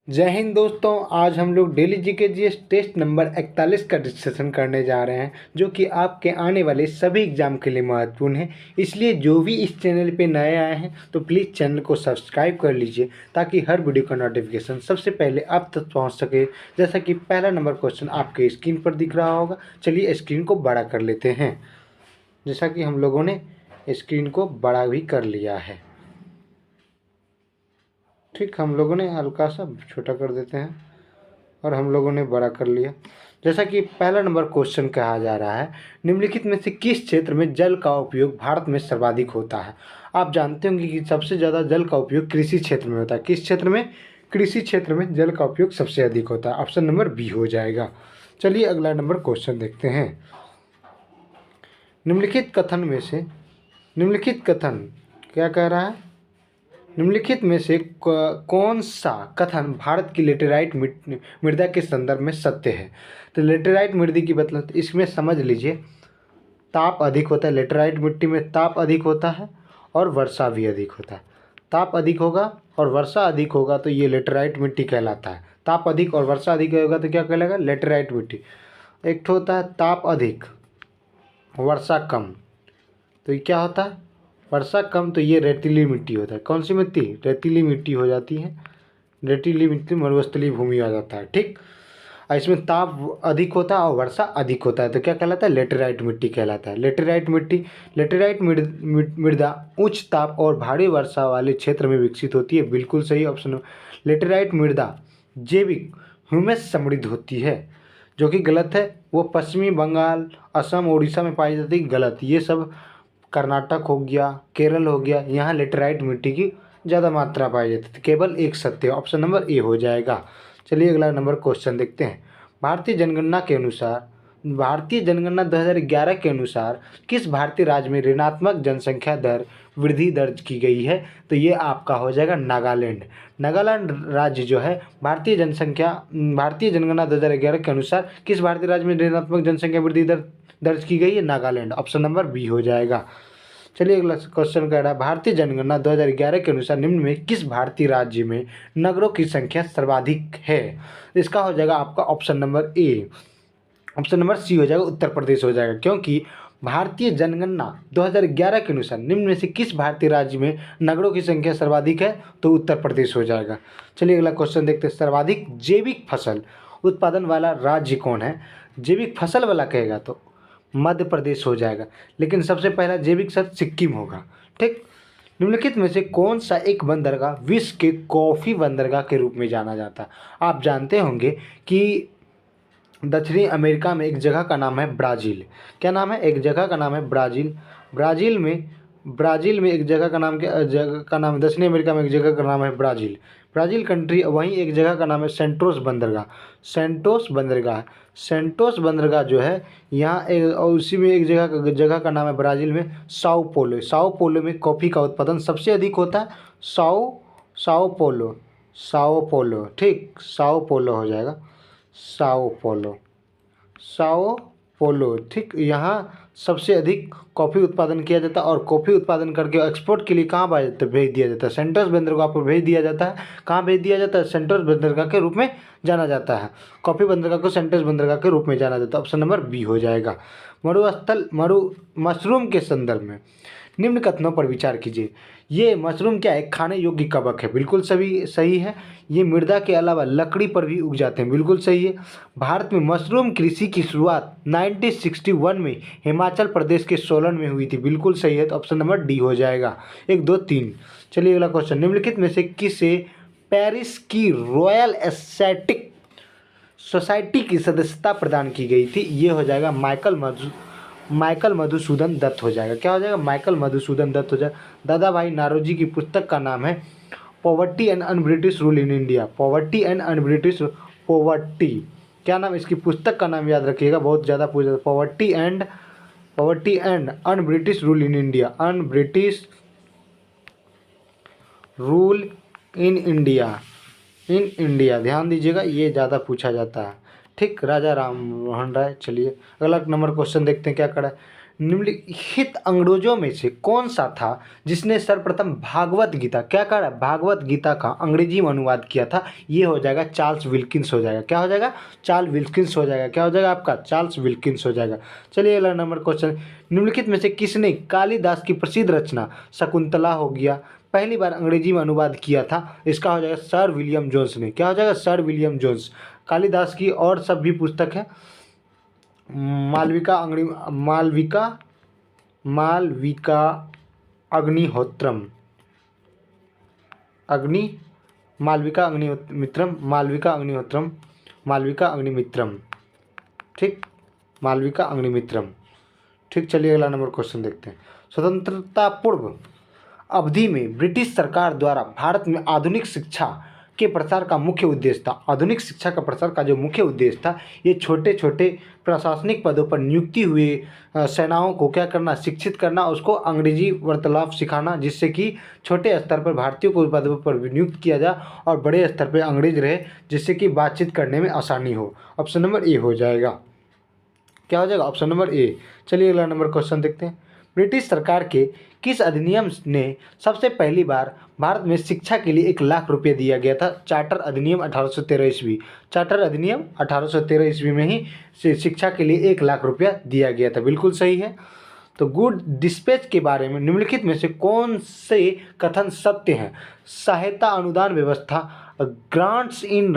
जय हिंद दोस्तों। आज हम लोग daily GK GS test number 41 का डिस्कशन करने जा रहे हैं, जो कि आपके आने वाले सभी एग्जाम के लिए महत्वपूर्ण है। इसलिए जो भी इस चैनल पे नए आए हैं तो प्लीज़ चैनल को सब्सक्राइब कर लीजिए, ताकि हर वीडियो का नोटिफिकेशन सबसे पहले आप तक पहुंच सके। जैसा कि पहला नंबर क्वेश्चन आपके स्क्रीन पर दिख रहा होगा। चलिए स्क्रीन को बड़ा कर लेते हैं। जैसा कि हम लोगों ने स्क्रीन को बड़ा भी कर लिया है। ठीक, हम लोगों ने हल्का सा छोटा कर देते हैं और हम लोगों ने बड़ा कर लिया। जैसा कि पहला नंबर क्वेश्चन कहा जा रहा है, निम्नलिखित में से किस क्षेत्र में जल का उपयोग भारत में सर्वाधिक होता है। आप जानते होंगे कि सबसे ज़्यादा जल का उपयोग कृषि क्षेत्र में होता है। किस क्षेत्र में? कृषि क्षेत्र में जल का उपयोग सबसे अधिक होता है। ऑप्शन नंबर बी हो जाएगा। चलिए अगला नंबर क्वेश्चन देखते हैं। निम्नलिखित कथन क्या कह रहा है? निम्नलिखित में से कौन सा कथन भारत की लेटेराइट मृदा के संदर्भ में सत्य है? तो लेटेराइट मृदा की मतलब इसमें समझ लीजिए, ताप अधिक होता है। लेटेराइट मिट्टी में ताप अधिक होता है और वर्षा भी अधिक होता है। ताप अधिक होगा और वर्षा अधिक होगा तो ये लेटेराइट मिट्टी कहलाता है। ताप अधिक और वर्षा अधिक होगा तो क्या कहलाएगा? लेटेराइट मिट्टी। एक तो होता है ताप अधिक, वर्षा कम, तो ये क्या होता है? वर्षा कम, तो ये रेतीली मिट्टी होता है। कौन सी मिट्टी? रेतीली मिट्टी हो जाती है। रेतीली मिट्टी मरुस्थलीय भूमि आ जाता है। ठीक, और इसमें ताप अधिक होता है और वर्षा अधिक होता है तो क्या कहलाता है? लेटेराइट मिट्टी कहलाता है। लेटेराइट मृदा उच्च ताप और भारी वर्षा वाले क्षेत्र में विकसित होती है। बिल्कुल सही ऑप्शन। लेटेराइट मृदा जैविक ह्यूमस समृद्ध होती है, जो कि गलत है। वो पश्चिमी बंगाल, असम, उड़ीसा में पाई जाती है। गलत। ये सब कर्नाटक हो गया, केरल हो गया, यहाँ लेटेराइट मिट्टी की ज़्यादा मात्रा पाई जाती थी। केवल एक सत्य, ऑप्शन नंबर ए हो जाएगा। चलिए अगला नंबर क्वेश्चन देखते हैं। भारतीय जनगणना 2011 के अनुसार किस भारतीय राज्य में ऋणात्मक जनसंख्या दर वृद्धि दर्ज की गई है? तो ये आपका हो जाएगा नागालैंड। नागालैंड राज्य जो है भारतीय जनगणना 2011 के अनुसार किस भारतीय राज्य में ऋणात्मक जनसंख्या वृद्धि दर दर्ज की गई है? नागालैंड। ऑप्शन नंबर बी हो जाएगा। चलिए अगला क्वेश्चन कह रहा है, भारतीय जनगणना 2011 के अनुसार निम्न में किस भारतीय राज्य में नगरों की संख्या सर्वाधिक है? इसका हो जाएगा आपका option number A. Option number C हो जाएगा, उत्तर प्रदेश हो जाएगा। क्योंकि भारतीय जनगणना 2011 के अनुसार निम्न में से किस भारतीय राज्य में नगरों की संख्या सर्वाधिक है? तो उत्तर प्रदेश हो जाएगा। चलिए अगला क्वेश्चन देखते हैं। सर्वाधिक जैविक फसल उत्पादन वाला राज्य कौन है? जैविक फसल वाला कहेगा तो मध्य प्रदेश हो जाएगा, लेकिन सबसे पहला जैविक शब्द सिक्किम होगा। ठीक, निम्नलिखित में से कौन सा एक बंदरगाह विश्व के कॉफ़ी बंदरगाह के रूप में जाना जाता है? आप जानते होंगे कि दक्षिणी अमेरिका में एक जगह का नाम है ब्राज़ील। क्या नाम है? एक जगह का नाम है ब्राज़ील। ब्राज़ील में एक जगह का नाम, क्या जगह का नाम? दक्षिणी अमेरिका में एक जगह का नाम है ब्राज़ील। Brazil country. वहीं एक जगह का नाम है सेंटोस बंदरगाह। सेंटोस बंदरगाह जो है यहाँ एक, और उसी में एक जगह का नाम है ब्राज़ील में साओ पोलो में कॉफ़ी का उत्पादन सबसे अधिक होता है। Sao Paulo. ठीक, साओ पोलो हो जाएगा। Sao Paulo. ठीक, यहाँ सबसे अधिक कॉफ़ी उत्पादन किया जाता है और कॉफ़ी उत्पादन करके एक्सपोर्ट के लिए कहाँ भेज दिया जाता है? सेंटोस बंदरगाह पर भेज दिया जाता है। कहाँ भेज दिया जाता है? सेंटोस बंदरगाह के रूप में जाना जाता है। कॉफ़ी बंदरगाह को सेंटोस बंदरगाह के रूप में जाना जाता है। ऑप्शन नंबर बी हो जाएगा। मशरूम के संदर्भ में निम्न कथनों पर विचार कीजिए। ये मशरूम क्या है? खाने योग्य कवक है। बिल्कुल सही है। ये मृदा के अलावा लकड़ी पर भी उग जाते हैं। बिल्कुल सही है। भारत में मशरूम कृषि की शुरुआत 1961 में हिमाचल प्रदेश के सोलन में हुई थी। बिल्कुल सही है, तो ऑप्शन नंबर डी हो जाएगा। 1 2 3। चलिए अगला क्वेश्चन। निम्नलिखित में से किसे पेरिस की रॉयल एस्थेटिक सोसाइटी की सदस्यता प्रदान की गई थी? ये हो जाएगा माइकल मधुसूदन दत्त हो जाएगा। क्या हो जाएगा? माइकल मधुसूदन दत्त हो जाएगा। दादा भाई नौरोजी की पुस्तक का नाम है poverty and un British rule in India. Poverty क्या नाम? इसकी पुस्तक का नाम याद रखिएगा, बहुत ज़्यादा पूछा। Poverty and un British rule in India. Un British rule in India ध्यान दीजिएगा, ये ज़्यादा पूछा जाता है। ठीक, राजा राम मोहन राय। चलिए अगला नंबर क्वेश्चन देखते हैं क्या करा है। निम्नलिखित अंग्रेजों में से कौन सा था जिसने सर्वप्रथम भागवत गीता, क्या करा, भागवत गीता का अंग्रेजी में अनुवाद किया था? ये हो जाएगा चार्ल्स विल्किंस हो जाएगा। क्या हो जाएगा? चार्ल्स विल्किंस हो जाएगा। क्या हो जाएगा आपका? चार्ल्स विल्किंस हो जाएगा। चलिए अगला नंबर क्वेश्चन, निम्नलिखित में से किसने कालिदास की प्रसिद्ध रचना शकुंतला हो गया पहली बार अंग्रेजी में अनुवाद किया था? इसका हो जाएगा सर विलियम जोन्स ने। क्या हो जाएगा? Sir William Jones. कालिदास की और सब भी पुस्तक है, मालविका अग्निहोत्रम, मालविका अग्निमित्रम, ठीक, मालविका अग्निमित्रम, ठीक। चलिए अगला नंबर क्वेश्चन देखते हैं। स्वतंत्रता पूर्व अवधि में ब्रिटिश सरकार द्वारा भारत में आधुनिक शिक्षा के प्रसार का मुख्य उद्देश्य था। आधुनिक शिक्षा का प्रसार का जो मुख्य उद्देश्य था, ये छोटे छोटे प्रशासनिक पदों पर नियुक्ति हुए सेनाओं को क्या करना? शिक्षित करना, उसको अंग्रेजी वार्तालाप सिखाना, जिससे कि छोटे स्तर पर भारतीयों को पदों पर नियुक्त किया जाए और बड़े स्तर पर अंग्रेज रहे, जिससे कि बातचीत करने में आसानी हो। ऑप्शन नंबर ए हो जाएगा। क्या हो जाएगा? ऑप्शन नंबर ए। चलिए अगला नंबर क्वेश्चन देखते हैं। ब्रिटिश सरकार के किस अधिनियम ने सबसे पहली बार भारत में शिक्षा के लिए 1,00,000 रुपये दिया गया था? चार्टर अधिनियम 1813 ईस्वी। चार्टर अधिनियम 1813 ईस्वी में ही शिक्षा के लिए 1,00,000 रुपया दिया गया था। बिल्कुल सही है। तो गुड डिस्पैच के बारे में निम्नलिखित में से कौन से कथन सत्य हैं? सहायता अनुदान व्यवस्था, ग्रांट्स इन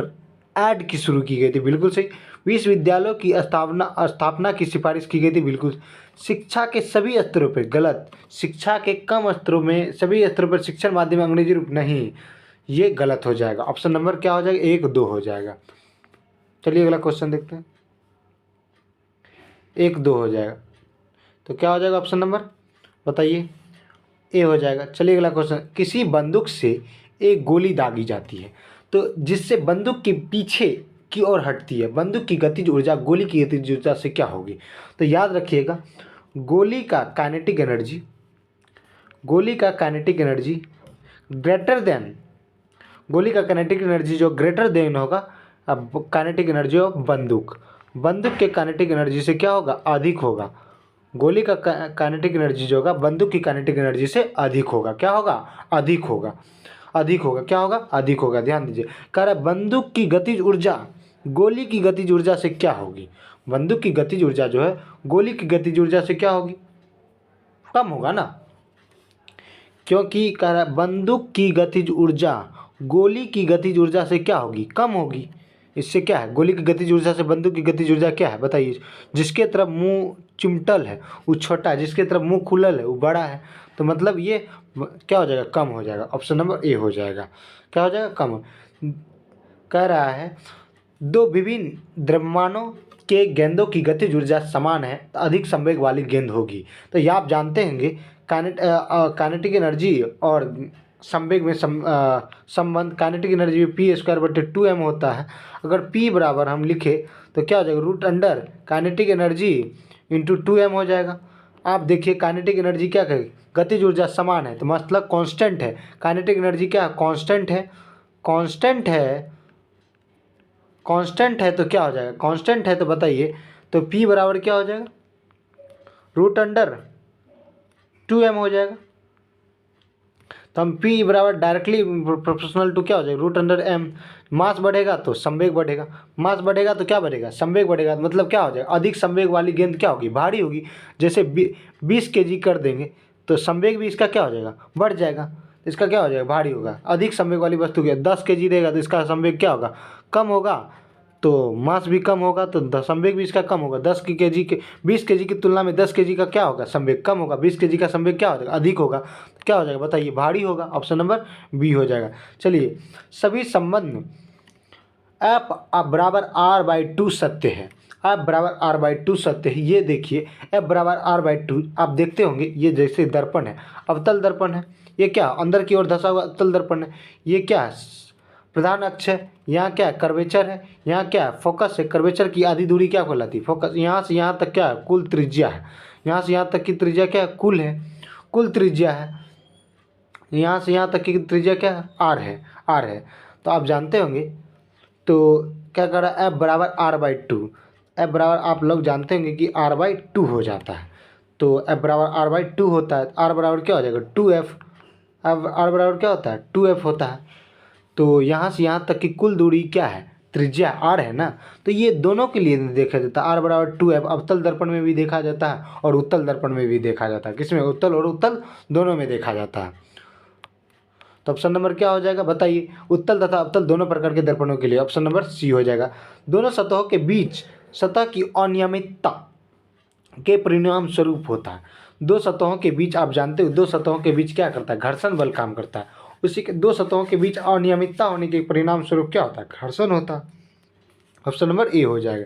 एड की शुरू की गई थी। बिल्कुल सही। विश्वविद्यालयों की स्थापना की सिफारिश की गई थी। बिल्कुल। शिक्षा के सभी स्तरों पर, गलत। शिक्षा के कम स्तरों में सभी स्तरों पर शिक्षण माध्यम अंग्रेजी रूप, नहीं, ये गलत हो जाएगा। ऑप्शन नंबर क्या हो जाएगा? 1, 2 हो जाएगा। चलिए अगला क्वेश्चन देखते हैं। 1, 2 हो जाएगा, तो क्या हो जाएगा ऑप्शन नंबर? बताइए। ए हो जाएगा। चलिए अगला क्वेश्चन, किसी बंदूक से एक गोली दागी जाती है तो जिससे बंदूक के पीछे की ओर हटती है, बंदूक की गतिज ऊर्जा गोली की गतिज ऊर्जा से क्या होगी? तो याद रखिएगा, गोली का काइनेटिक एनर्जी ग्रेटर देन, गोली का काइनेटिक एनर्जी जो ग्रेटर देन होगा अब काइनेटिक एनर्जी ऑफ बंदूक के काइनेटिक एनर्जी से क्या होगा? अधिक होगा। गोली का काइनेटिक एनर्जी जो होगा बंदूक की काइनेटिक एनर्जी से अधिक होगा। क्या होगा? अधिक होगा। क्या होगा? अधिक होगा। ध्यान दीजिए, कह रहा है बंदूक की गतिज ऊर्जा गोली की गतिज ऊर्जा से क्या होगी? बंदूक की गतिज ऊर्जा जो है गोली की गतिज ऊर्जा से क्या होगी? कम होगा ना, क्योंकि कह रहा है बंदूक की गतिज ऊर्जा गोली की गतिज ऊर्जा से क्या होगी? कम होगी। इससे क्या है? गोली की गतिज ऊर्जा से बंदूक की गतिज ऊर्जा क्या है? बताइए। जिसके तरफ मुंह चिमटल है वो छोटा है, जिसके तरफ मुंह खुलल है वो बड़ा है। तो मतलब ये क्या हो जाएगा? कम हो जाएगा। ऑप्शन नंबर ए हो जाएगा। क्या हो जाएगा? कम। कह रहा है दो विभिन्न द्रव्यमानों के गेंदों की गतिज ऊर्जा समान है तो अधिक संवेग वाली गेंद होगी। तो ये आप जानते होंगे काइनेटिक एनर्जी और संवेग में संबंध। काइनेटिक एनर्जी P²/2m होता है। अगर P बराबर हम लिखे तो क्या हो जाएगा? √Under kinetic energy into 2m हो जाएगा। आप देखिए काइनेटिक एनर्जी क्या कहेगी? गतिज ऊर्जा समान है तो मतलब कांस्टेंट है। काइनेटिक एनर्जी क्या है? कांस्टेंट है। कांस्टेंट है तो क्या हो जाएगा? कांस्टेंट है तो बताइए, तो P बराबर क्या हो जाएगा? √2m हो जाएगा। तो हम P बराबर डायरेक्टली प्रोपोर्शनल टू क्या हो जाएगा? √m। मास बढ़ेगा तो संवेग बढ़ेगा, मास बढ़ेगा तो क्या बढ़ेगा? संवेग बढ़ेगा। मतलब क्या हो जाएगा? अधिक संवेग वाली गेंद क्या होगी? भारी होगी। जैसे 20 kg कर देंगे तो संवेग भी इसका क्या हो जाएगा? बढ़ जाएगा। इसका क्या हो जाएगा? भारी होगा। अधिक संवेग वाली वस्तु के 10 kg देगा तो इसका संवेग क्या होगा? कम होगा। तो मास भी कम होगा तो संवेग भी इसका कम होगा। 20 kg की तुलना में 10 kg का क्या होगा? संवेग कम होगा। 20 kg का संवेग क्या हो जाएगा? अधिक होगा। तो क्या हो जाएगा? बताइए। भारी होगा। ऑप्शन नंबर बी हो जाएगा। चलिए, सभी संबंध F बराबर R/2 सत्य है। F बराबर R/2 सत्य है। ये देखिए F बराबर R/2 आप देखते होंगे, ये जैसे दर्पण है, अवतल दर्पण है। ये क्या? अंदर की ओर धंसा हुआ अवतल दर्पण है। ये क्या है? प्रधान अक्ष है। यहाँ क्या है? कर्वेचर है। यहाँ क्या है? फोकस है। कर्वेचर की आधी दूरी क्या कहलाती है? फोकस। यहाँ से यहाँ तक क्या है? कुल त्रिज्या है। यहाँ से यहाँ तक की त्रिज्या क्या है? कुल है, कुल त्रिज्या है। यहाँ से यहाँ तक की त्रिज्या क्या है? आर है। तो आप जानते होंगे, तो क्या कर रहा है? F बराबर R/2। F बराबर आप लोग जानते होंगे कि R/2 हो जाता है। तो F बराबर आर बाई टू होता है। आर बराबर क्या हो जाएगा 2F। अब आर बराबर क्या होता है 2F होता है। तो यहाँ से यहाँ तक की कुल दूरी क्या है, त्रिज्या आर है ना। तो ये दोनों के लिए देखा जाता है। आर बराबर 2F अवतल दर्पण में भी देखा जाता है और उत्तल दर्पण में भी देखा जाता है। किसमें, उत्तल और उत्तल दोनों में देखा जाता है। तो ऑप्शन नंबर क्या हो जाएगा बताइए, उत्तल तथा अवतल दोनों प्रकार के दर्पणों के लिए ऑप्शन नंबर सी हो जाएगा। दोनों सतहों के बीच सतह की अनियमितता के परिणाम स्वरूप होता है। दो सतहों के बीच आप जानते हो, दो सतहों के बीच क्या करता है, घर्षण बल काम करता है। उसी के दो सतहों के बीच अनियमितता होने के परिणाम स्वरूप क्या होता है, घर्षण होता है। ऑप्शन नंबर ए हो जाएगा।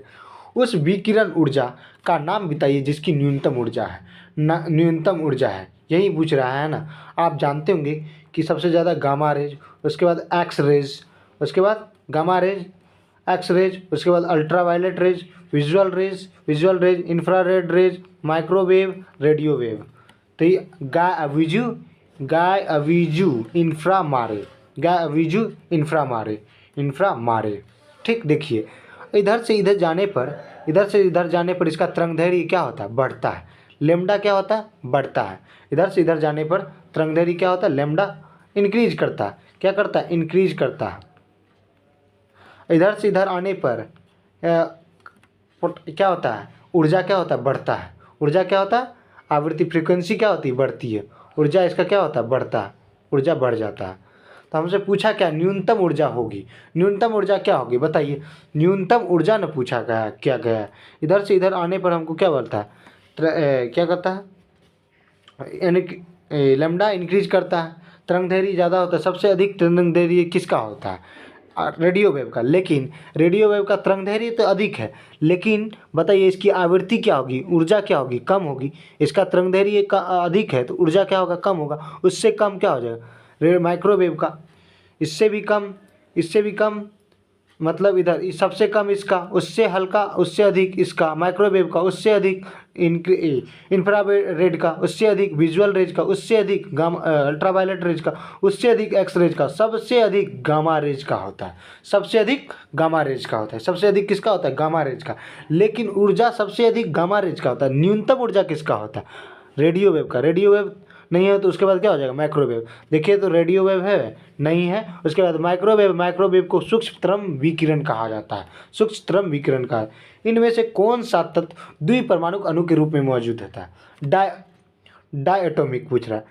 उस विकिरण ऊर्जा का नाम बताइए जिसकी न्यूनतम ऊर्जा है, न्यूनतम ऊर्जा है, यही पूछ रहा है ना। आप जानते होंगे कि सबसे ज़्यादा गामा रेज, उसके बाद एक्स रेज, उसके बाद गामा रेज, एक्स रेज, उसके बाद ultraviolet rays, visual rays, infrared rays, microwave, radio wave. तो ये गाय अवीजू इंफ्रा मारे। ठीक, देखिए इधर से इधर जाने पर इसका तरंगदैर्घ्य क्या होता है, बढ़ता है। लेमडा क्या होता है, बढ़ता है। इधर से इधर जाने पर तरंगदैर्घ्य क्या होता है, लेमडा इंक्रीज करता है। क्या करता है, इंक्रीज करता है। इधर से इधर आने पर क्या होता है, ऊर्जा क्या होता है, बढ़ता है। ऊर्जा क्या होता है, आवृत्ति फ्रीक्वेंसी क्या होती है, बढ़ती है। ऊर्जा इसका क्या होता है, बढ़ता है, ऊर्जा बढ़ जाता है। तो हमसे पूछा क्या, न्यूनतम ऊर्जा होगी। न्यूनतम ऊर्जा क्या होगी बताइए, न्यूनतम ऊर्जा न पूछा गया क्या गया है। इधर से इधर आने पर हमको क्या बोलता है, क्या करता है, यानी लैम्डा इंक्रीज करता है, तरंगदैर्घ्य ज़्यादा होता है। सबसे अधिक तरंगदैर्घ्य किसका होता है, रेडियो वेव का। लेकिन रेडियो वेव का तरंगदैर्घ्य तो अधिक है, लेकिन बताइए इसकी आवृत्ति क्या होगी, ऊर्जा क्या होगी, कम होगी। इसका तरंगदैर्घ्य का अधिक है तो ऊर्जा क्या होगा, कम होगा। उससे कम क्या हो जाएगा, माइक्रोवेव का। इससे भी कम मतलब इधर सबसे कम इसका, उससे हल्का, उससे अधिक इसका, माइक्रोवेव का, उससे अधिक इंफ्रारेड का, उससे अधिक विजुअल रेज का, उससे अधिक गामा अल्ट्रावायलेट रेज का, उससे अधिक एक्स रेज का, सबसे अधिक गामा रेज का होता है। सबसे अधिक गामा रेज का होता है। सबसे अधिक किसका होता है, गामा रेज का। लेकिन ऊर्जा सबसे अधिक गामा रेज का होता है। न्यूनतम ऊर्जा किसका होता है, रेडियो वेव का। रेडियो वेव नहीं है तो उसके बाद क्या हो जाएगा, माइक्रोवेव। देखिए तो रेडियो वेव है, नहीं है। उसके बाद माइक्रोवेव को सूक्ष्मतरम विकिरण कहा जाता है। सूक्ष्मतरम विकिरण का इनमें से कौन सा तत्व द्विपरमाणुक अणु के रूप में मौजूद होता है। डायटोमिक पूछ रहा है।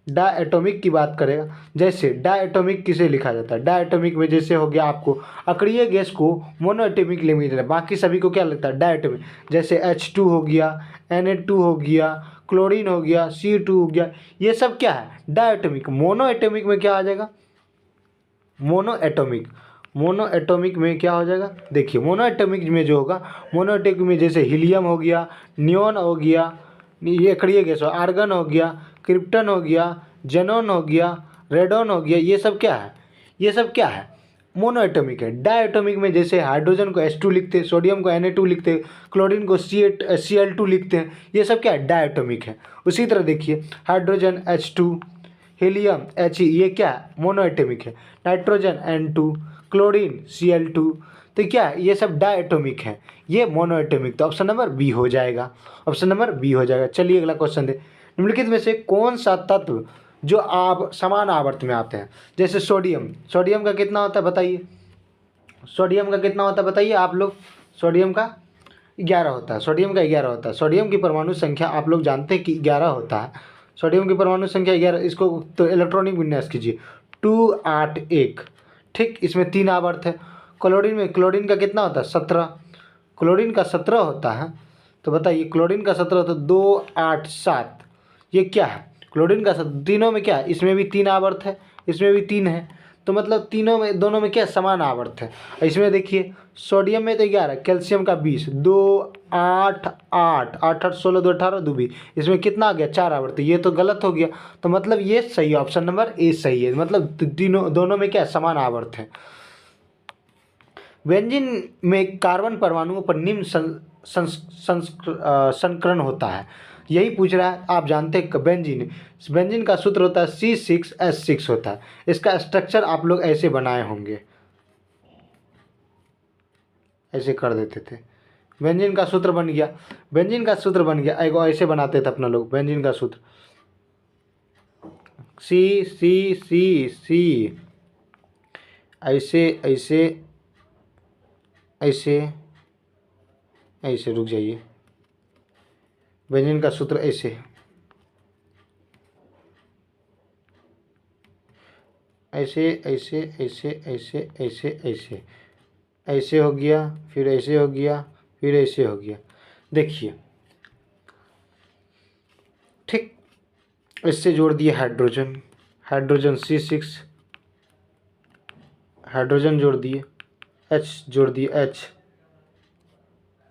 डायटोमिक की बात करेगा, जैसे डायटोमिक किसे लिखा जाता है। डायटोमिक में जैसे हो गया आपको अक्रिय गैस को मोनोएटोमिक लिमिट है, बाकी सभी को क्या लगता है, डायटोमिक। जैसे H2 हो गया, Na2 हो गया, क्लोरीन हो गया, C2 हो गया, ये सब क्या है, डायटोमिक। मोनोएटोमिक में क्या आ जाएगा, मोनोएटोमिक में क्या हो जाएगा, देखिए मोनोएटोमिक में जो होगा, मोनोएटोमिक में जैसे हीलियम हो गया, नियॉन हो गया, ये अक्रिय गैस हो, आर्गन हो गया, क्रिप्टन हो गया, जेनॉन हो गया, रेडॉन हो गया, ये सब क्या है, मोनोएटोमिक है। डायटोमिक में जैसे हाइड्रोजन को H2 लिखते हैं, सोडियम को Na2 लिखते हैं, क्लोरीन को Cl2 लिखते हैं, ये सब क्या है, डायटोमिक है। उसी तरह देखिए हाइड्रोजन H2, हीलियम He, ये क्या है, मोनोएटोमिक है। नाइट्रोजन N2, क्लोरीन Cl2, तो क्या है, ये सब डायटोमिक है, ये मोनोएटोमिक। तो ऑप्शन नंबर बी हो जाएगा, ऑप्शन नंबर बी हो जाएगा। चलिए अगला क्वेश्चन दे, निम्नलिखित में से कौन सा तत्व जो समान आवर्त में आते हैं। जैसे सोडियम का कितना होता है बताइए, सोडियम का कितना होता है बताइए आप लोग। सोडियम का 11 होता है, सोडियम का 11 होता है। सोडियम की परमाणु संख्या आप लोग जानते हैं कि 11 होता है। सोडियम की परमाणु संख्या 11, इसको तो इलेक्ट्रॉनिक विन्यास कीजिए 281। ठीक, इसमें 3 आवर्त है। क्लोरीन का कितना होता है, 17। क्लोरीन का 17 होता है, तो बताइए क्लोरीन का 17 होता है 287। ये क्या है, क्लोरीन का तीनों में क्या है, इसमें भी 3 आवर्त है, इसमें भी 3 है, तो मतलब दोनों में क्या समान आवर्त है। इसमें देखिए सोडियम में तो 11, कैल्शियम का 20, 2 8 8 8 8 16 2 18 2 20, इसमें कितना आ गया, 4 आवर्त। ये तो गलत हो गया, तो मतलब ये सही है, ऑप्शन नंबर ए सही है। मतलब दोनों में क्या समान आवर्त है। बेंजीन में कार्बन परमाणुओं पर निम्न संकरण होता है, यही पूछ रहा है। आप जानते हैं बेंजीन का सूत्र होता है C6H6 होता है। इसका स्ट्रक्चर आप लोग ऐसे बनाए होंगे, ऐसे कर देते थे, बेंजीन का सूत्र बन गया, बेंजीन का सूत्र बन गया। एगो ऐसे बनाते थे अपना लोग बेंजीन का सूत्र, सी सी सी सी, ऐसे ऐसे ऐसे ऐसे, रुक जाइए, बेंजीन का सूत्र ऐसे, ऐसे ऐसे ऐसे ऐसे ऐसे ऐसे, ऐसे हो गया, फिर ऐसे हो गया, फिर ऐसे हो गया। देखिए ठीक, इससे जोड़ दिए हाइड्रोजन, हाइड्रोजन C6, हाइड्रोजन जोड़ दिए, H जोड़ दिए, H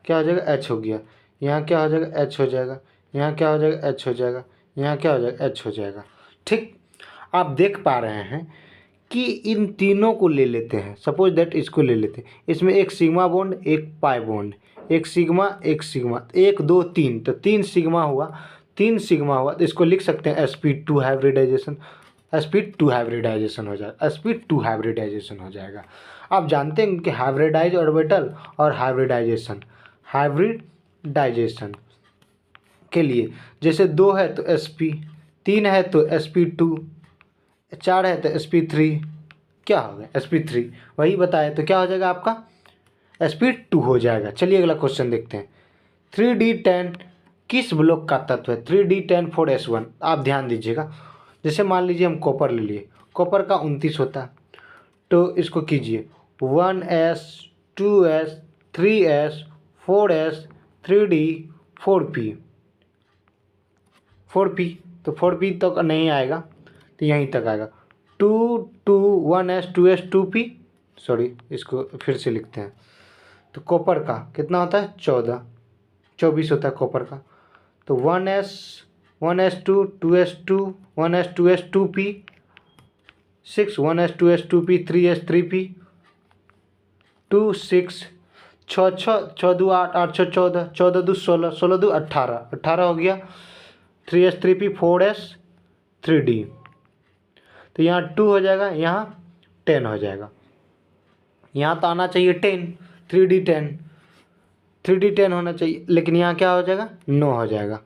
क्या हो जाएगा, H हो गया। यहाँ क्या हो जाएगा, H हो जाएगा। यहाँ क्या हो जाएगा, H हो जाएगा। यहाँ क्या हो जाएगा, H हो जाएगा। ठीक, आप देख पा रहे हैं कि इन तीनों को ले लेते हैं, सपोज दैट इसको ले लेते हैं, इसमें एक सिग्मा बॉन्ड, एक पाई बॉन्ड, एक सिग्मा, एक सिग्मा, 1 2 3, तो 3 सिग्मा हुआ, 3 सिग्मा हुआ, तो इसको लिख सकते हैं sp2 हाइब्रिडाइजेशन, sp2 हाइब्रिडाइजेशन हो जाएगा, sp2 हाइब्रिडाइजेशन हो जाएगा। आप जानते हैं कि हाइब्रिडाइज ऑर्बिटल और हाइब्रिडाइजेशन, हाइब्रिडाइजेशन के लिए जैसे 2 है तो sp, 3 है तो sp2, 4 है तो sp3, क्या हो गया sp3, वही बताए तो क्या हो जाएगा आपका sp2 हो जाएगा। चलिए अगला क्वेश्चन देखते हैं। 3d10 किस ब्लॉक का तत्व है, 3d10 4s1। आप ध्यान दीजिएगा, जैसे मान लीजिए हम कॉपर ले लिए, कॉपर का 29 होता है, तो इसको कीजिए 1s 2s 3s 4s 3d 4p, 4p, तो 4p तक नहीं आएगा, तो यहीं तक आएगा। 2 2 1s 2s 2p, सॉरी इसको फिर से लिखते हैं। तो कॉपर का कितना होता है, 24 होता है कॉपर का। तो 1s 2 2s 2 1s 2s 2p 6 1s 2s 2p 3s 3p 2 6 6 6 2 8 8 6 14 14 2 16 16 2 18 18 हो गया। 3s 3p 4s 3d, तो यहाँ 2 हो जाएगा, यहाँ 10 हो जाएगा। यहाँ तो आना चाहिए 10, 3d10, 3d10 होना चाहिए, लेकिन यहाँ क्या हो जाएगा, 9 हो जाएगा।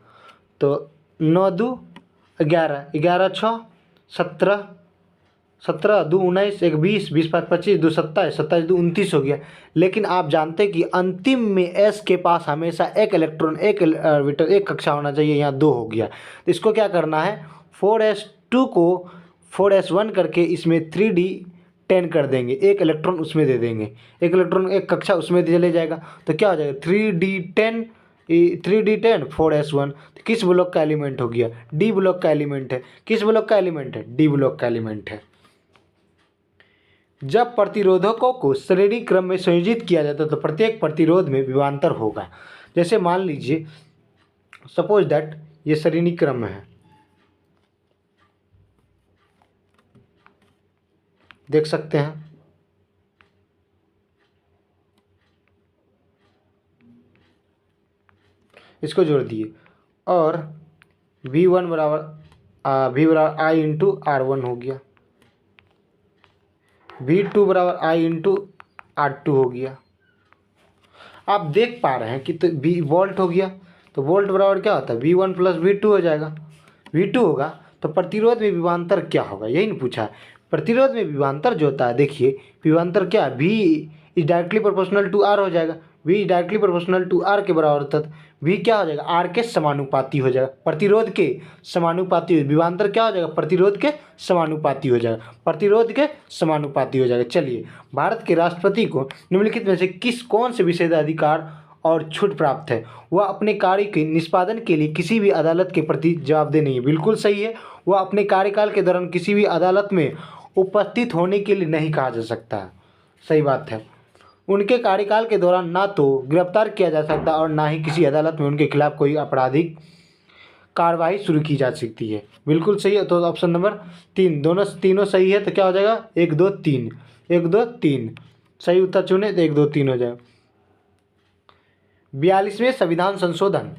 तो 9 2 11, 11 6 17, 17 2 19, 1 20, 20 5 25, 2 27, 27 2 29 हो गया। लेकिन आप जानते हैं कि अंतिम में s के पास हमेशा एक इलेक्ट्रॉन, एक ऑर्बिटल, एक कक्षा होना चाहिए, यहाँ 2 हो गया। तो इसको क्या करना है, 4s2 को 4s1 करके इसमें 3d10 कर देंगे, एक इलेक्ट्रॉन उसमें दे देंगे, एक इलेक्ट्रॉन एक कक्षा उसमें चले जाएगा, तो क्या हो जाएगा 3d10 3d10 4s1। तो किस ब्लॉक का एलिमेंट हो गया, डी ब्लॉक का एलिमेंट है। किस ब्लॉक का एलिमेंट है, डी ब्लॉक का एलिमेंट है। जब प्रतिरोधकों को श्रेणी क्रम में संयोजित किया जाता है तो प्रत्येक प्रतिरोध में विभवांतर होगा। जैसे मान लीजिए सपोज दैट ये श्रेणी क्रम में है, देख सकते हैं, इसको जोड़ दिए और V1 बराबर I इंटू R1 हो गया, V2 बराबर I इंटू R2 हो गया। आप देख पा रहे हैं कि तो V वोल्ट हो गया, तो वोल्ट बराबर क्या होता है, V1 प्लस V2 हो जाएगा। V2 होगा तो प्रतिरोध में विभवांतर क्या होगा, यही नहीं पूछा है। प्रतिरोध में विभवांतर जो होता है, देखिए विभवांतर क्या है, V is directly proportional to R हो जाएगा। V is directly proportional to R के बराबर होता है, V क्या हो जाएगा, R के समानुपाती हो जाएगा, प्रतिरोध के समानुपाती। विभवांतर क्या हो जाएगा, प्रतिरोध के समानुपाती हो जाएगा, प्रतिरोध के समानुपाती हो जाएगा। चलिए, भारत के राष्ट्रपति को निम्नलिखित में से कौन से विशेषाधिकार और छूट प्राप्त है, वह अपने कार्य के निष्पादन के लिए किसी भी अदालत के प्रति जवाबदेह नहीं है। बिल्कुल सही है, वह अपने कार्यकाल के दौरान किसी भी अदालत में उपस्थित होने के लिए नहीं कहा जा सकता है। सही बात है, उनके कार्यकाल के दौरान ना तो गिरफ्तार किया जा सकता और ना ही किसी अदालत में उनके खिलाफ कोई आपराधिक कार्रवाई शुरू की जा सकती है। बिल्कुल सही है, तो ऑप्शन नंबर 3, तीनों सही है। तो क्या हो जाएगा, 1 2 3, 1 2 3, सही उत्तर चुने तो 1 2 3 हो जाएगा। 42वें संविधान संशोधन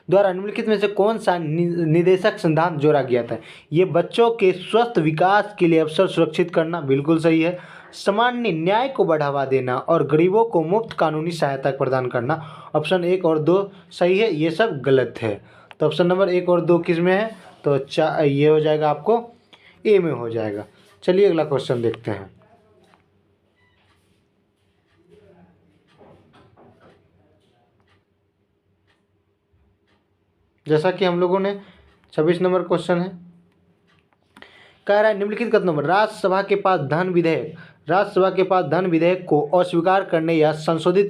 द्वारा निम्नलिखित में से कौन सा निदेशक सिद्धांत जोड़ा गया था। ये बच्चों के स्वस्थ विकास के लिए अवसर सुरक्षित करना, बिल्कुल सही है। सामान्य न्याय को बढ़ावा देना और गरीबों को मुफ्त कानूनी सहायता प्रदान करना। ऑप्शन 1 और 2 सही है, ये सब गलत है। तो ऑप्शन नंबर 1 और 2 किस में है? तो ये हो जाएगा आपको ए में हो जाएगा। चलिए अगला क्वेश्चन देखते हैं। जैसा कि हम लोगों ने 26 नंबर क्वेश्चन है, कह रहा है निम्नलिखित कथनों में राज्यसभा के पास धन विधेयक को अस्वीकार करने या संशोधित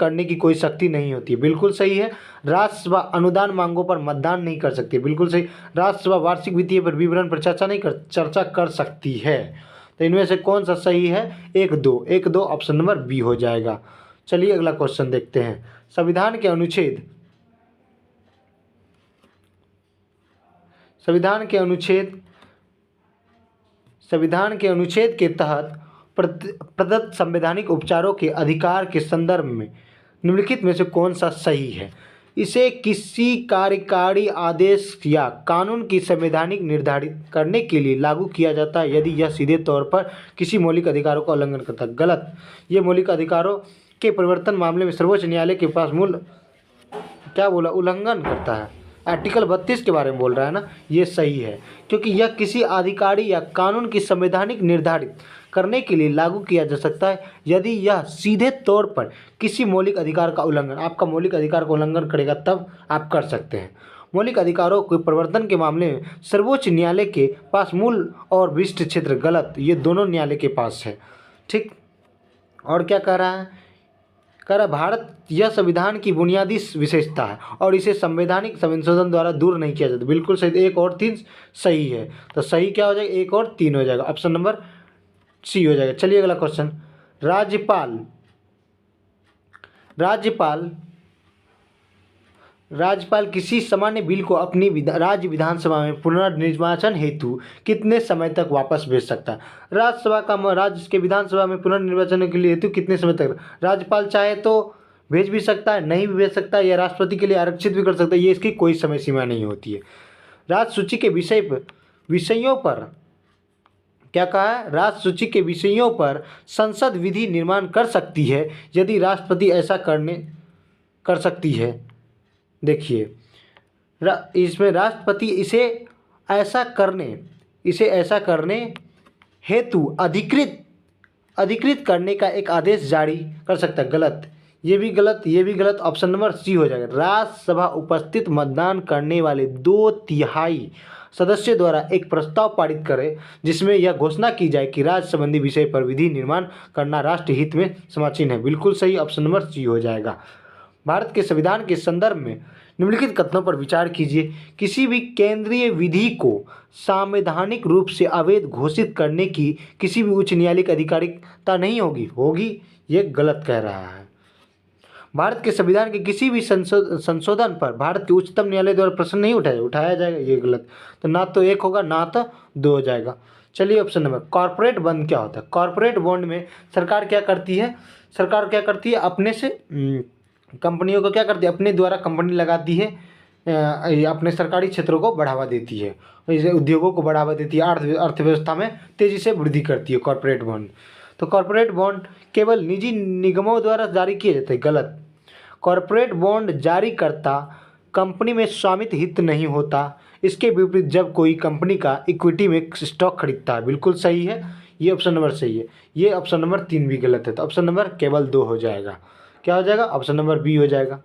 करने की कोई शक्ति नहीं होती है। बिल्कुल सही है। राज्यसभा अनुदान मांगों पर मतदान नहीं कर सकती। बिल्कुल सही। राज्यसभा वार्षिक वित्तीय पर विवरण पर चर्चा कर सकती है। तो इनमें से कौन सा सही है? 1-2 ऑप्शन नंबर बी हो जाएगा। चलिए अगला क्वेश्चन देखते हैं। संविधान के अनुच्छेद के तहत प्रदत्त संवैधानिक उपचारों के अधिकार के संदर्भ में निम्नलिखित में से कौन सा सही है? इसे किसी कार्यकारी आदेश या कानून की संवैधानिक निर्धारित करने के लिए लागू किया जाता है यदि यह सीधे तौर पर किसी मौलिक अधिकारों का उल्लंघन करता है। गलत। ये मौलिक अधिकारों के परिवर्तन मामले में सर्वोच्च न्यायालय के पास उल्लंघन करता है। आर्टिकल 32 के बारे में बोल रहा है ना, ये सही है, क्योंकि यह किसी अधिकारी या कानून की संवैधानिक निर्धारित करने के लिए लागू किया जा सकता है यदि यह सीधे तौर पर किसी मौलिक अधिकार का उल्लंघन, आपका मौलिक अधिकार का उल्लंघन करेगा, तब आप कर सकते हैं। मौलिक अधिकारों के परिवर्तन के मामले में सर्वोच्च न्यायालय के पास मूल और विशिष्ट क्षेत्र। गलत। ये दोनों न्यायालय के पास है। ठीक। और क्या कह रहा है? कह रहा भारत यह संविधान की बुनियादी विशेषता है और इसे संवैधानिक संशोधन द्वारा दूर नहीं किया जाता। बिल्कुल सही। 1 और 3 सही है। तो सही क्या हो जाएगा? 1 और 3 हो जाएगा। ऑप्शन नंबर सी हो जाएगा। चलिए अगला क्वेश्चन। राज्यपाल किसी सामान्य बिल को अपनी राज्य विधानसभा में पुनर्निर्वाचन हेतु कितने समय तक वापस भेज सकता है? राज्य के विधानसभा में पुनर्निर्वाचन के लिए हेतु कितने समय तक? राज्यपाल चाहे तो भेज भी सकता है, नहीं भी भेज सकता है, या राष्ट्रपति के लिए आरक्षित भी कर सकता है। ये इसकी कोई समय सीमा नहीं होती है। राज्य सूची के विषयों पर क्या कहा है? राज्य सूची के विषयों पर संसद विधि निर्माण कर सकती है यदि राष्ट्रपति ऐसा कर सकती है। देखिए, इसमें राष्ट्रपति इसे ऐसा करने हेतु अधिकृत करने का एक आदेश जारी कर सकता है। गलत। ये भी गलत। ऑप्शन नंबर सी हो जाएगा। राज्यसभा उपस्थित मतदान करने वाले 2/3 सदस्यों द्वारा एक प्रस्ताव पारित करे जिसमें यह घोषणा की जाए कि राज्य संबंधी विषय पर विधि निर्माण करना राष्ट्र हित में समीचीन है। बिल्कुल सही। ऑप्शन नंबर सी हो जाएगा। भारत के संविधान के संदर्भ में निम्नलिखित कथनों पर विचार कीजिए। किसी भी केंद्रीय विधि को संवैधानिक रूप से अवैध घोषित करने की किसी भी उच्च न्यायालय की अधिकारिता नहीं होगी। ये गलत कह रहा है। भारत के संविधान के किसी भी संशोधन पर भारत के उच्चतम न्यायालय द्वारा प्रश्न नहीं उठाया जाएगा। ये गलत। तो ना तो 1 होगा, ना तो 2 हो जाएगा। चलिए ऑप्शन नंबर। कॉर्पोरेट बॉन्ड क्या होता है? कॉर्पोरेट बॉन्ड में सरकार क्या करती है? अपने से कंपनियों को क्या करती है? अपने द्वारा कंपनी लगाती है, अपने सरकारी क्षेत्रों को बढ़ावा देती है, इसे उद्योगों को बढ़ावा देती है, अर्थव्यवस्था में तेजी से वृद्धि करती है कॉर्पोरेट बॉन्ड। तो कॉर्पोरेट बॉन्ड केवल निजी निगमों द्वारा जारी किए जाते हैं। गलत। कॉर्पोरेट बॉन्ड जारी करता कंपनी में स्वामित्व हित नहीं होता। इसके विपरीत जब कोई कंपनी का इक्विटी में स्टॉक खरीदता है। बिल्कुल सही है। ये ऑप्शन नंबर सही है। ये ऑप्शन नंबर 3 भी गलत है। तो ऑप्शन नंबर केवल 2 हो जाएगा। क्या हो जाएगा? ऑप्शन नंबर बी हो जाएगा।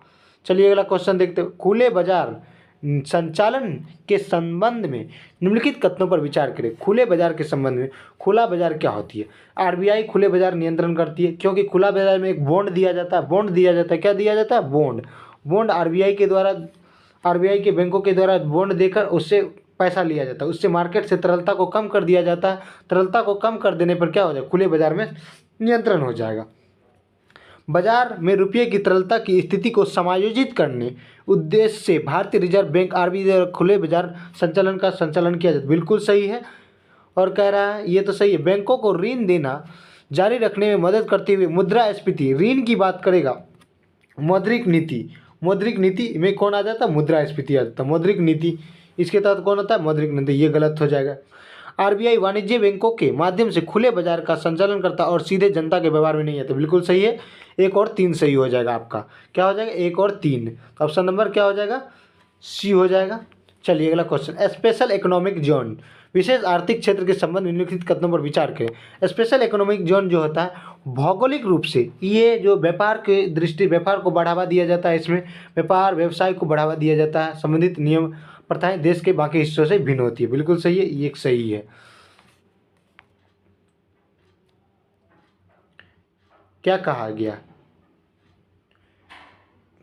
चलिए अगला क्वेश्चन देखते हैं। खुले बाजार संचालन के संबंध में निम्नलिखित कथनों पर विचार करें। खुले बाजार के संबंध में खुला बाजार क्या होती है? आरबीआई खुले बाजार नियंत्रण करती है, क्योंकि खुला बाजार में एक बॉन्ड दिया जाता है। क्या दिया जाता है? बॉन्ड आरबीआई के बैंकों के द्वारा बॉन्ड देकर उससे पैसा लिया जाता है। उससे मार्केट से तरलता को कम कर दिया जाता है। तरलता को कम कर देने पर क्या हो जाएगा? खुले बाजार में नियंत्रण हो जाएगा। बाजार में रुपये की तरलता की स्थिति को समायोजित करने उद्देश्य से भारतीय रिजर्व बैंक आरबीआई द्वारा खुले बाजार संचालन का संचालन किया जाता है। बिल्कुल सही है। और कह रहा है ये तो सही है, बैंकों को ऋण देना जारी रखने में मदद करते हुए मुद्रास्फीति, ऋण की बात करेगा। मौद्रिक नीति में कौन आ जाता है? मुद्रास्फीति आ जाता है। मौद्रिक नीति, इसके तहत कौन होता है? मौद्रिक नीति। ये गलत हो जाएगा। आरबीआई वाणिज्य बैंकों के माध्यम से खुले बाजार का संचालन करता है और सीधे जनता के व्यवहार में नहीं आता। बिल्कुल सही है, 1 और 3 सही हो जाएगा आपका। क्या हो जाएगा? 1 और 3। ऑप्शन नंबर क्या हो जाएगा? सी हो जाएगा। चलिए अगला क्वेश्चन, स्पेशल इकोनॉमिक जोन, विशेष आर्थिक क्षेत्र के संबंध में निम्नलिखित कथनों पर विचार करें। स्पेशल इकोनॉमिक जोन जो होता है भौगोलिक रूप से ये जो व्यापार के दृष्टि व्यापार को बढ़ावा दिया जाता है, इसमें व्यापार व्यवसाय को बढ़ावा दिया जाता है, संबंधित नियम प्रथाएं देश के बाकी हिस्सों से भिन्न होती है। बिल्कुल सही है, ये एक सही है। क्या कहा गया?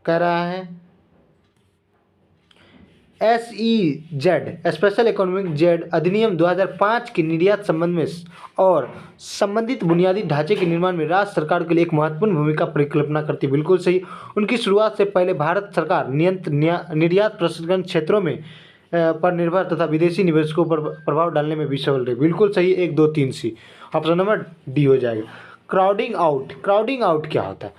कह रहा है SEZ स्पेशल इकोनॉमिक जेड अधिनियम 2005 के निर्यात संबंध में और संबंधित बुनियादी ढांचे के निर्माण में राज्य सरकार के लिए एक महत्वपूर्ण भूमिका परिकल्पना करती है। बिल्कुल सही। उनकी शुरुआत से पहले भारत सरकार निर्यात प्रसंस्करण क्षेत्रों में पर निर्भर तथा विदेशी निवेशकों पर प्रभाव डालने में विफल रही। बिल्कुल सही, 1 2 3 सी। ऑप्शन नंबर डी हो जाएगा। क्राउडिंग आउट, क्राउडिंग आउट क्या होता है?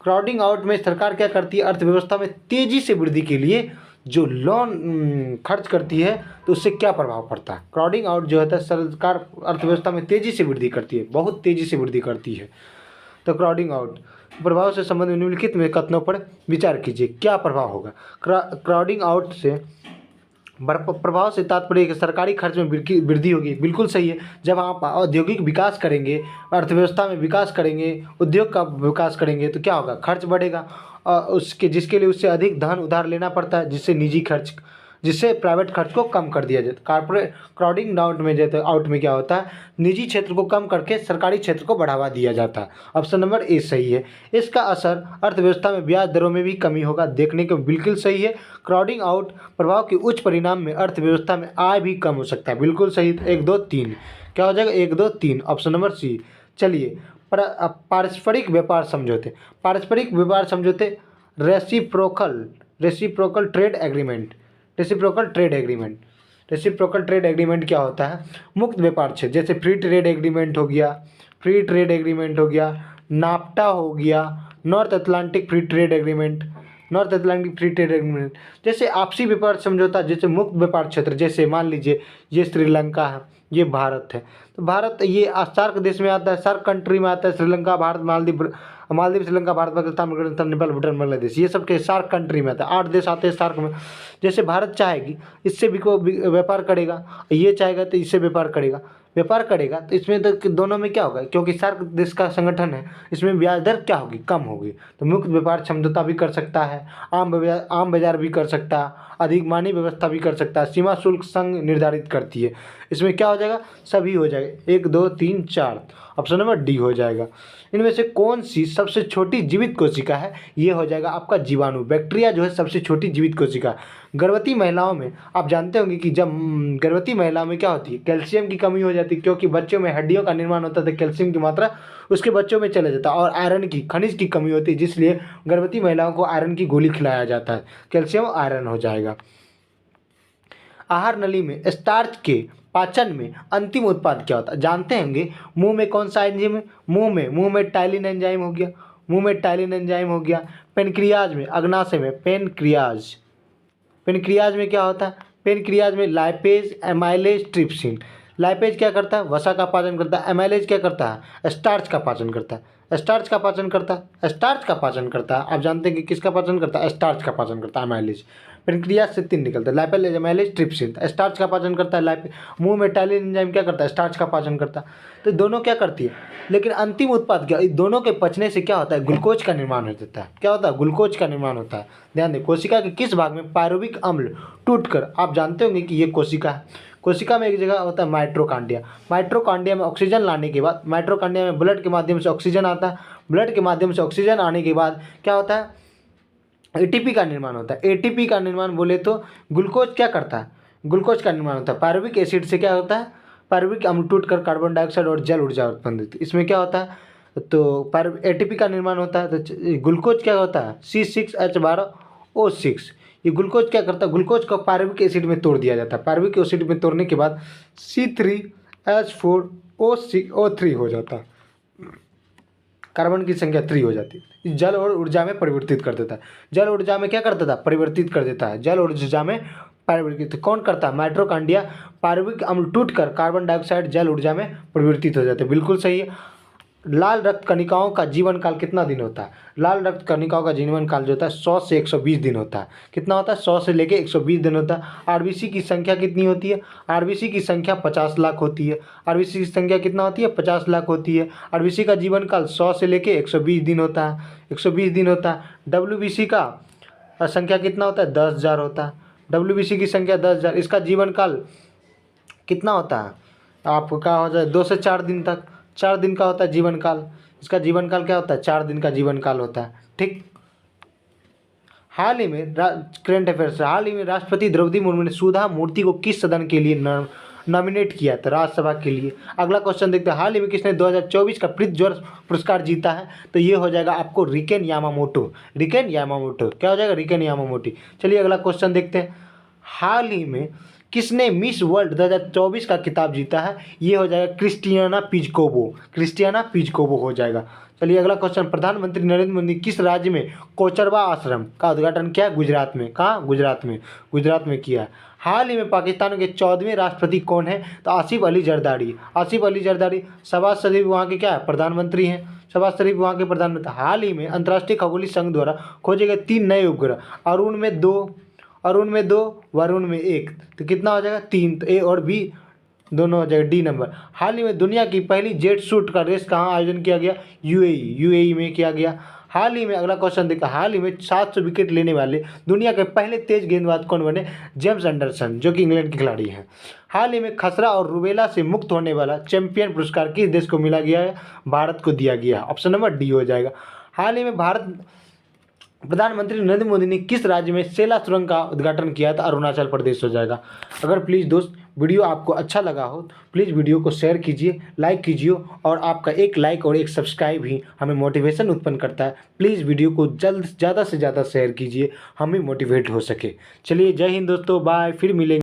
क्राउडिंग आउट में सरकार क्या करती है? अर्थव्यवस्था में तेजी से वृद्धि के लिए जो लोन खर्च करती है तो उससे क्या प्रभाव पड़ता है? क्राउडिंग आउट जो होता है सरकार अर्थव्यवस्था में तेजी से वृद्धि करती है, बहुत तेजी से वृद्धि करती है। तो क्राउडिंग आउट प्रभाव से संबंधित निम्नलिखित में कथनों पर विचार कीजिए, क्या प्रभाव होगा? क्राउडिंग आउट से प्रभाव से तात्पर्य है कि सरकारी खर्च में वृद्धि होगी। बिल्कुल सही है। जब आप औद्योगिक विकास करेंगे, अर्थव्यवस्था में विकास करेंगे, उद्योग का विकास करेंगे तो क्या होगा? खर्च बढ़ेगा, उसके जिसके लिए उससे अधिक धन उधार लेना पड़ता है, जिससे प्राइवेट खर्च को कम कर दिया जाता है। कॉर्पोरेट क्राउडिंग आउट में क्या होता है? निजी क्षेत्र को कम करके सरकारी क्षेत्र को बढ़ावा दिया जाता है। ऑप्शन नंबर ए सही है। इसका असर अर्थव्यवस्था में ब्याज दरों में भी कमी होगा, देखने को बिल्कुल सही है। क्राउडिंग आउट प्रभाव के उच्च परिणाम में अर्थव्यवस्था में आय भी कम हो सकता है। बिल्कुल सही। 1 2 3 क्या हो जाएगा? 1 2 3 ऑप्शन नंबर सी। चलिए पारस्परिक व्यापार समझौते, पारस्परिक व्यापार समझौते reciprocal trade agreement, reciprocal trade agreement, reciprocal trade agreement क्या होता है? मुक्त व्यापार क्षेत्र, जैसे फ्री ट्रेड एग्रीमेंट हो गया, फ्री ट्रेड एग्रीमेंट हो गया, नाफ्टा हो गया, north Atlantic free trade agreement, north Atlantic free trade agreement. जैसे आपसी व्यापार समझौता, जैसे मुक्त व्यापार क्षेत्र, जैसे मान लीजिए ये श्रीलंका है, ये भारत है, तो भारत ये सार्क देश में आता है, सार्क कंट्री में आता है। श्रीलंका, भारत, मालदीव, श्रीलंका, भारत, पाकिस्तान, अफगानिस्तान, नेपाल, भूटान, बांग्लादेश, ये सब के सार्क कंट्री में आता है। 8 देश आते हैं सार्क में। जैसे भारत चाहेगी इससे भी को व्यापार करेगा, ये चाहेगा तो इससे व्यापार करेगा तो इसमें तो दोनों में क्या होगा? क्योंकि सार्क देश का संगठन है, इसमें ब्याज दर क्या होगी? कम होगी। तो मुक्त व्यापार समझौता भी कर सकता है, आम बाजार भी कर सकता है, अधिमानी व्यवस्था भी कर सकता है, सीमा शुल्क संघ निर्धारित करती है। इसमें क्या हो जाएगा? सभी हो जाएगा। 1 2 3 4 ऑप्शन नंबर डी हो जाएगा। इनमें से कौन सी सबसे छोटी जीवित कोशिका है? ये हो जाएगा आपका जीवाणु। बैक्टीरिया जो है सबसे छोटी जीवित कोशिका। गर्भवती महिलाओं में आप जानते होंगे कि जब गर्भवती महिलाओं में क्या होती है? कैल्शियम की कमी हो जाती है, क्योंकि बच्चों में हड्डियों का निर्माण होता है, कैल्शियम की मात्रा उसके बच्चों में चला जाता है, और आयरन की, खनिज की कमी होती है, जिसलिए गर्भवती महिलाओं को आयरन की गोली खिलाया जाता है। कैल्शियम आयरन हो जाएगा। आहार नली में स्टार्च के पाचन में अंतिम उत्पाद क्या होता है? जानते होंगे। मुंह में कौन सा एंजाइम है? मुंह में टाइलिन एंजाइम हो गया, मुंह में टाइलिन एंजाइम हो गया। पेनक्रियाज में, अग्नाशय में पेनक्रियाज, पेनक्रियाज में क्या होता है? पेनक्रियाज में लाइपेज, एमाइलेज, ट्रिप्सिन। लाइपेज क्या करता है? वसा का पाचन करता है। एमाइलेज क्या करता है? स्टार्च का पाचन करता है। स्टार्च का पाचन करता है, स्टार्च का पाचन करता है। आप जानते हैं कि किसका पाचन करता है? स्टार्च का पाचन करता है एमाइलेज। पेनक्रियाज से 3 निकलता है, लाइपेज, एमाइलेज, ट्रिप्सिन। स्टार्च का पाचन करता है लाइपेज। मुंह में टाइलिन एंजाइम क्या करता है? स्टार्च का पाचन करता है। तो दोनों क्या करती है, लेकिन अंतिम उत्पाद क्या? इन दोनों के पचने से क्या होता है? ग्लूकोज का निर्माण हो जाता है। क्या होता है? ग्लूकोज का निर्माण होता है। ध्यान दें, कोशिका के किस भाग में पायरुविक अम्ल टूटकर, आप जानते होंगे कि ये कोशिका है। कोशिका में एक जगह होता है माइट्रोकांडिया। माइट्रोकांडिया में ऑक्सीजन लाने के बाद, माइट्रोकांडिया में ब्लड के माध्यम से ऑक्सीजन आता है। ब्लड के माध्यम से ऑक्सीजन आने के बाद क्या होता है? एटीपी का निर्माण होता है। एटीपी का निर्माण बोले तो ग्लूकोज क्या करता है? ग्लूकोज का निर्माण होता है। पायरुविक एसिड से क्या होता है? पायरुविक अम्ल टूटकर कार्बन डाइऑक्साइड और जल ऊर्जा उत्पन्न होती है। इसमें क्या होता है? तो एटीपी का निर्माण होता है। तो ग्लूकोज क्या होता है? C6H12O6। ये ग्लूकोज क्या करता है? ग्लूकोज को पायरुविक एसिड में तोड़ दिया जाता है। पायरुविक एसिड में तोड़ने के बाद C3H4O3 हो जाता है, कार्बन की संख्या 3 हो जाती है। जल और ऊर्जा में परिवर्तित कर देता है। जल ऊर्जा में क्या कर देता है? परिवर्तित कर देता है। जल ऊर्जा में पायरुवीकृत कौन करता है? माइटोकॉन्ड्रिया पायरुविक अम्ल टूटकर कार्बन डाइऑक्साइड जल ऊर्जा में परिवर्तित हो जाते हैं। बिल्कुल सही है। लाल रक्त कणिकाओं का जीवन काल कितना दिन होता है? लाल रक्त कणिकाओं का जीवन काल जो होता है 100 से 120 दिन होता है। कितना होता है? 100 से लेके 120 दिन होता है। आरबीसी की संख्या कितनी होती है? आरबीसी की संख्या 50 लाख होती है। आरबीसी की संख्या कितना होती है? 50 लाख होती है। आरबीसी का जीवन काल 100 से लेके 120 दिन होता है। 120 दिन होता है। डब्ल्यूबीसी का संख्या कितना होता है? 10,000 होता है। डब्ल्यूबीसी की संख्या 10,000। इसका जीवन काल कितना होता है? आपका हो जाए 2 से 4 दिन तक। 4 दिन का होता है जीवन काल। इसका जीवन काल क्या होता है? 4 दिन का जीवन काल होता है। ठीक। हाल ही में करंट अफेयर्स, हाल ही में राष्ट्रपति द्रौपदी मुर्मू ने सुधा मूर्ति को किस सदन के लिए नॉमिनेट किया था? राज्यसभा के लिए। अगला क्वेश्चन देखते हैं, हाल ही में किसने 2024 का प्रित्जर पुरस्कार जीता है? तो ये हो जाएगा आपको रिकेन यामामोटो। रिकेन यामामोटो क्या हो जाएगा? RIKEN Yamamoto. चलिए अगला क्वेश्चन देखते हैं, हाल ही में किसने मिस वर्ल्ड 2024 का खिताब जीता है? ये हो जाएगा क्रिस्टियाना पिजकोवो। क्रिस्टियाना पिजकोवो हो जाएगा। चलिए अगला क्वेश्चन, प्रधानमंत्री नरेंद्र मोदी किस राज्य में कोचरबा आश्रम का उद्घाटन किया? गुजरात में। कहाँ? गुजरात में। गुजरात में किया। हाल ही में पाकिस्तान के 14वें राष्ट्रपति कौन है? तो आसिफ अली जरदारी। आसिफ अली जरदारी। शहबाज शरीफ वहाँ के क्या है? प्रधानमंत्री हैं। शहबाज शरीफ वहाँ के प्रधानमंत्री। हाल ही में अंतर्राष्ट्रीय खगोलीय संघ द्वारा खोजे गए 3 नए उपग्रह, अरुण में 2, वरुण में 1, तो कितना हो जाएगा? 3। तो ए और बी दोनों हो जाएगा डी नंबर। हाल ही में दुनिया की पहली जेट शूट का रेस कहाँ आयोजन किया गया? यूएई में किया गया। हाल ही में अगला क्वेश्चन देखा, हाल ही में 700 विकेट लेने वाले दुनिया के पहले तेज गेंदबाज कौन बने? जेम्स एंडरसन, जो कि इंग्लैंड के खिलाड़ी हैं। हाल ही में खसरा और रूबेला से मुक्त होने वाला चैंपियन पुरस्कार किस देश को मिला गया है? भारत को दिया गया। ऑप्शन नंबर डी हो जाएगा। हाल ही में प्रधानमंत्री नरेंद्र मोदी ने किस राज्य में सेला सुरंग का उद्घाटन किया था? अरुणाचल प्रदेश हो जाएगा। अगर प्लीज़ दोस्त वीडियो आपको अच्छा लगा हो तो प्लीज़ वीडियो को शेयर कीजिए, लाइक कीजिए, और आपका एक लाइक और एक सब्सक्राइब ही हमें मोटिवेशन उत्पन्न करता है। प्लीज़ वीडियो को ज़्यादा से ज़्यादा शेयर कीजिए, हम भी मोटिवेट हो सके। चलिए जय हिंद दोस्तों, बाय, फिर मिलेंगे।